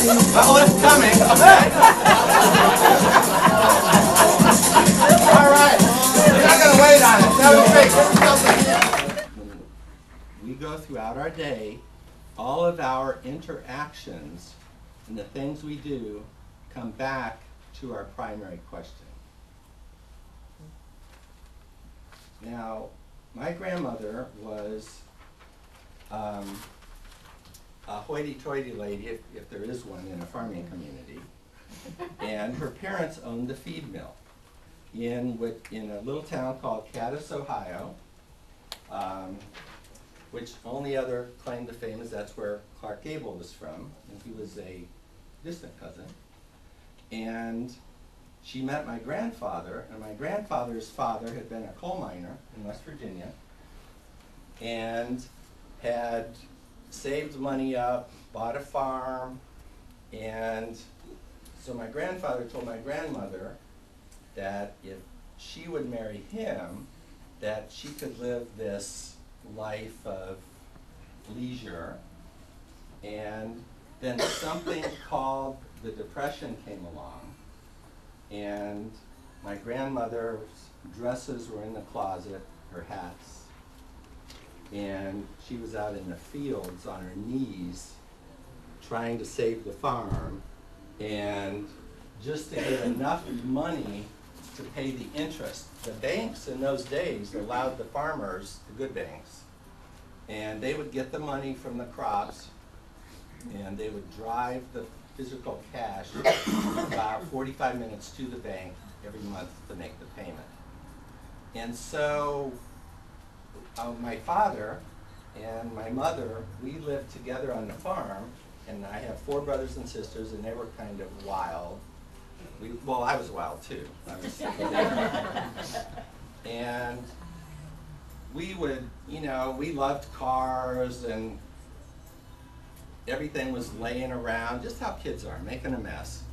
Well, it's coming. All right. We're not going to wait on it. That was great. We go throughout our day, all of our interactions and the things we do come back to our primary question. Now, my grandmother was a hoity-toity lady, if there is one in a farming community, and her parents owned the feed mill in a little town called Cadiz, Ohio, which only other claim to fame is that's where Clark Gable was from, and he was a distant cousin. And she met my grandfather, and my grandfather's father had been a coal miner in West Virginia and had saved money up, bought a farm, and so my grandfather told my grandmother that if she would marry him, that she could live this life of leisure. And then something called the Depression came along, and my grandmother's dresses were in the closet, her hats, and she was out in the fields on her knees trying to save the farm, and just to get enough money to pay the interest. The banks in those days allowed the farmers, the good banks, and they would get the money from the crops, and they would drive the physical cash about 45 minutes to the bank every month to make the payment. And so my father and my mother, we lived together on the farm, and I have 4 brothers and sisters, and they were kind of wild. Well, I was wild too. And we would, we loved cars, and everything was laying around, just how kids are, making a mess.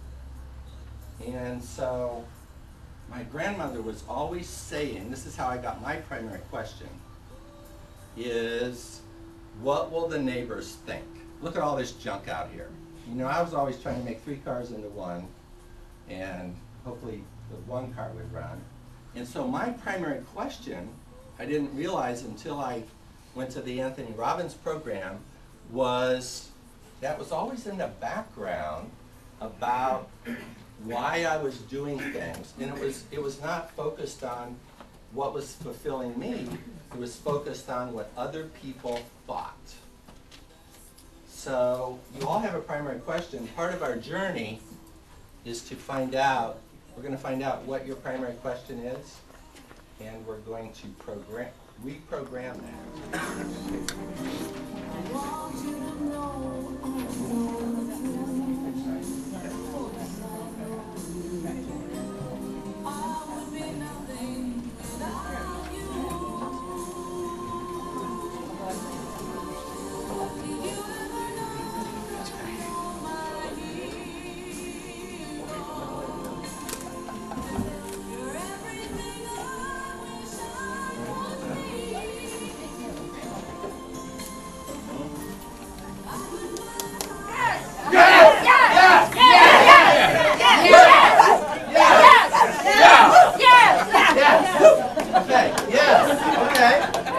And so my grandmother was always saying, this is how I got my primary question, is what will the neighbors think? Look at all this junk out here. I was always trying to make 3 cars into one, and hopefully the one car would run. And so my primary question, I didn't realize until I went to the Anthony Robbins program, was that was always in the background about why I was doing things. And it was not focused on what was fulfilling me, it was focused on what other people thought. So you all have a primary question. Part of our journey is to find out, we're going to find out what your primary question is, and we're going to reprogram that.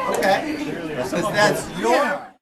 Okay, because that's your